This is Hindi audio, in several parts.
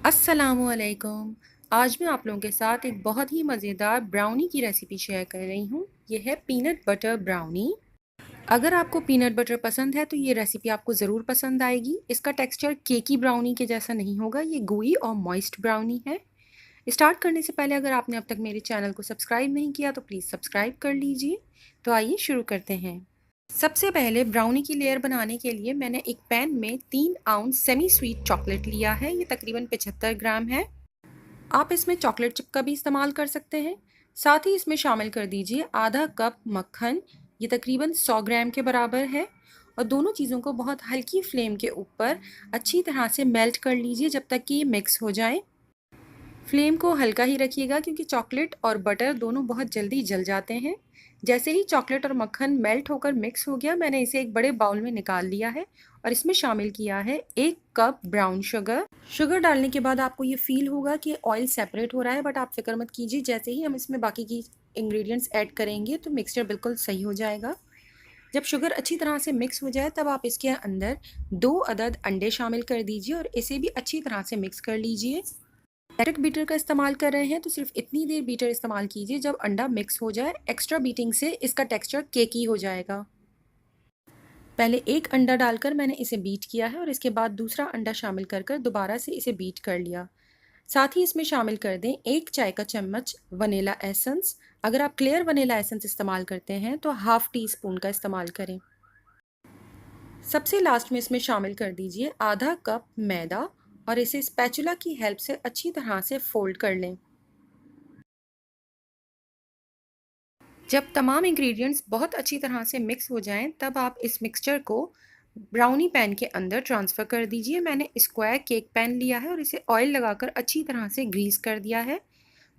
अस्सलामुअलैकुम। आज मैं आप लोगों के साथ एक बहुत ही मज़ेदार ब्राउनी की रेसिपी शेयर कर रही हूँ। ये है पीनट बटर ब्राउनी। अगर आपको पीनट बटर पसंद है तो ये रेसिपी आपको ज़रूर पसंद आएगी। इसका टेक्सचर केकी ब्राउनी के जैसा नहीं होगा, ये gooey और मॉइस्ट ब्राउनी है। स्टार्ट करने से पहले अगर आपने अब तक मेरे चैनल को सब्सक्राइब नहीं किया तो प्लीज़ सब्सक्राइब कर लीजिए। तो आइए शुरू करते हैं। सबसे पहले ब्राउनी की लेयर बनाने के लिए मैंने एक पैन में 3 आउंस सेमी स्वीट चॉकलेट लिया है। ये तकरीबन 75 ग्राम है। आप इसमें चॉकलेट चिप का भी इस्तेमाल कर सकते हैं। साथ ही इसमें शामिल कर दीजिए आधा कप मक्खन, ये तकरीबन 100 ग्राम के बराबर है। और दोनों चीज़ों को बहुत हल्की फ्लेम के ऊपर अच्छी तरह से मेल्ट कर लीजिए जब तक कि ये मिक्स हो जाए। फ्लेम को हल्का ही रखिएगा क्योंकि चॉकलेट और बटर दोनों बहुत जल्दी जल जाते हैं। जैसे ही चॉकलेट और मक्खन मेल्ट होकर मिक्स हो गया, मैंने इसे एक बड़े बाउल में निकाल लिया है और इसमें शामिल किया है 1 कप ब्राउन शुगर। शुगर डालने के बाद आपको ये फील होगा कि ऑयल सेपरेट हो रहा है, बट आप फिक्र मत कीजिए, जैसे ही हम इसमें बाकी की इंग्रेडिएंट्स ऐड करेंगे तो मिक्सचर बिल्कुल सही हो जाएगा। जब शुगर अच्छी तरह से मिक्स हो जाए तब आप इसके अंदर 2 अदद अंडे शामिल कर दीजिए और इसे भी अच्छी तरह से मिक्स कर लीजिए। डायरेक्ट बीटर का इस्तेमाल कर रहे हैं तो सिर्फ इतनी देर बीटर इस्तेमाल कीजिए जब अंडा मिक्स हो जाए। एक्स्ट्रा बीटिंग से इसका टेक्सचर केकी हो जाएगा। पहले एक अंडा डालकर मैंने इसे बीट किया है और इसके बाद दूसरा अंडा शामिल कर कर दोबारा से इसे बीट कर लिया। साथ ही इसमें शामिल कर दें 1 चाय का चम्मच वनीला एसेंस। अगर आप क्लियर वनीला एसेंस इस्तेमाल करते हैं तो हाफ टी स्पून का इस्तेमाल करें। सबसे लास्ट में इसमें शामिल कर दीजिए आधा कप मैदा और इसे स्पैचुला की हेल्प से अच्छी तरह से फोल्ड कर लें। जब तमाम इंग्रेडिएंट्स बहुत अच्छी तरह से मिक्स हो जाएं तब आप इस मिक्सचर को ब्राउनी पैन के अंदर ट्रांसफ़र कर दीजिए। मैंने स्क्वायर केक पैन लिया है और इसे ऑयल लगाकर अच्छी तरह से ग्रीस कर दिया है।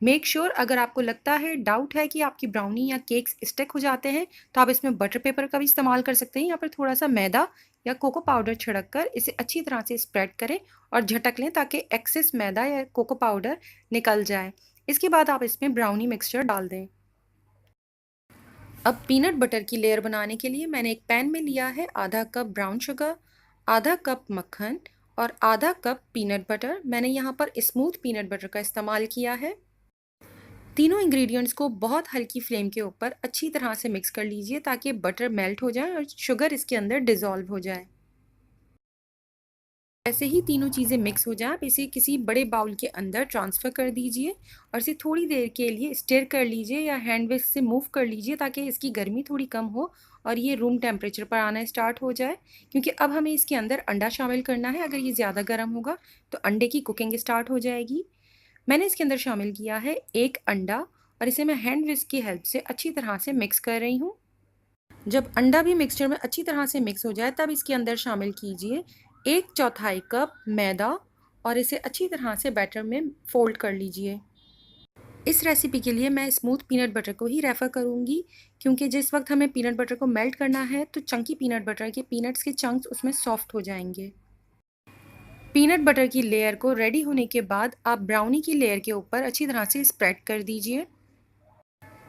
मेक श्योर अगर आपको लगता है, डाउट है कि आपकी ब्राउनी या केक्स स्टिक हो जाते हैं तो आप इसमें बटर पेपर का भी इस्तेमाल कर सकते हैं। यहाँ पर थोड़ा सा मैदा या कोको पाउडर छिड़क कर इसे अच्छी तरह से स्प्रेड करें और झटक लें ताकि एक्सेस मैदा या कोको पाउडर निकल जाए। इसके बाद आप इसमें ब्राउनी मिक्सचर डाल दें। अब पीनट बटर की लेयर बनाने के लिए मैंने एक पैन में लिया है आधा कप ब्राउन शुगर, आधा कप मक्खन और आधा कप पीनट बटर। मैंने यहाँ पर स्मूथ पीनट बटर का इस्तेमाल किया है। तीनों इंग्रेडिएंट्स को बहुत हल्की फ्लेम के ऊपर अच्छी तरह से मिक्स कर लीजिए ताकि बटर मेल्ट हो जाए और शुगर इसके अंदर डिज़ोल्व हो जाए। जैसे ही तीनों चीज़ें मिक्स हो जाए आप इसे किसी बड़े बाउल के अंदर ट्रांसफ़र कर दीजिए और इसे थोड़ी देर के लिए स्टिर कर लीजिए या हैंड विस्क से मूव कर लीजिए ताकि इसकी गर्मी थोड़ी कम हो और ये रूम टेम्परेचर पर आना स्टार्ट हो जाए। क्योंकि अब हमें इसके अंदर अंडा शामिल करना है। अगर ये ज़्यादा गर्म होगा तो अंडे की कुकिंग स्टार्ट हो जाएगी। मैंने इसके अंदर शामिल किया है 1 अंडा और इसे मैं हैंड विस्क की हेल्प से अच्छी तरह से मिक्स कर रही हूँ। जब अंडा भी मिक्सचर में अच्छी तरह से मिक्स हो जाए तब इसके अंदर शामिल कीजिए 1/4 कप मैदा और इसे अच्छी तरह से बैटर में फोल्ड कर लीजिए। इस रेसिपी के लिए मैं स्मूथ पीनट बटर को ही रेफ़र करूँगी क्योंकि जिस वक्त हमें पीनट बटर को मेल्ट करना है तो चंकी पीनट बटर के पीनट्स के चंक्स उसमें सॉफ्ट हो जाएंगे। पीनट बटर की लेयर को रेडी होने के बाद आप ब्राउनी की लेयर के ऊपर अच्छी तरह से स्प्रेड कर दीजिए।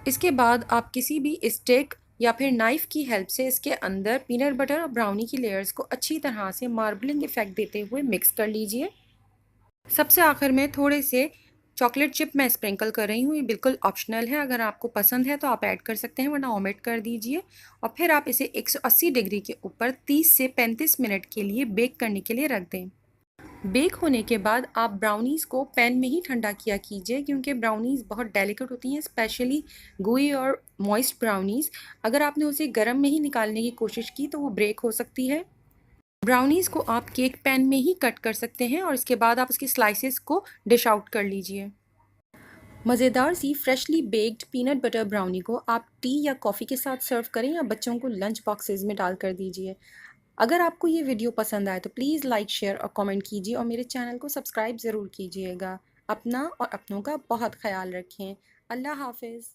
इसके बाद आप किसी भी स्टिक या फिर नाइफ़ की हेल्प से इसके अंदर पीनट बटर और ब्राउनी की लेयर्स को अच्छी तरह से मार्बलिंग इफ़ेक्ट देते हुए मिक्स कर लीजिए। सबसे आखिर में थोड़े से चॉकलेट चिप मैं स्प्रिंकल कर रही हूँ। ये बिल्कुल ऑप्शनल है, अगर आपको पसंद है तो आप ऐड कर सकते हैं वरना ओमिट कर दीजिए। और फिर आप इसे 180 डिग्री के ऊपर 30 से 35 मिनट के लिए बेक करने के लिए रख दें। बेक होने के बाद आप ब्राउनीज़ को पैन में ही ठंडा किया कीजिए क्योंकि ब्राउनीज़ बहुत डेलिकेट होती हैं, स्पेशली gooey और मॉइस्ट ब्राउनीज़। अगर आपने उसे गर्म में ही निकालने की कोशिश की तो वो ब्रेक हो सकती है। ब्राउनीज़ को आप केक पैन में ही कट कर सकते हैं और इसके बाद आप उसके स्लाइसेस को डिश आउट कर लीजिए। मज़ेदार सी freshly baked peanut butter brownie को आप टी या कॉफ़ी के साथ सर्व करें या बच्चों को लंच बॉक्सेस में डाल कर दीजिए। अगर आपको ये वीडियो पसंद आए तो प्लीज़ लाइक, शेयर और कमेंट कीजिए और मेरे चैनल को सब्सक्राइब ज़रूर कीजिएगा। अपना और अपनों का बहुत ख्याल रखें। अल्लाह हाफ़िज़।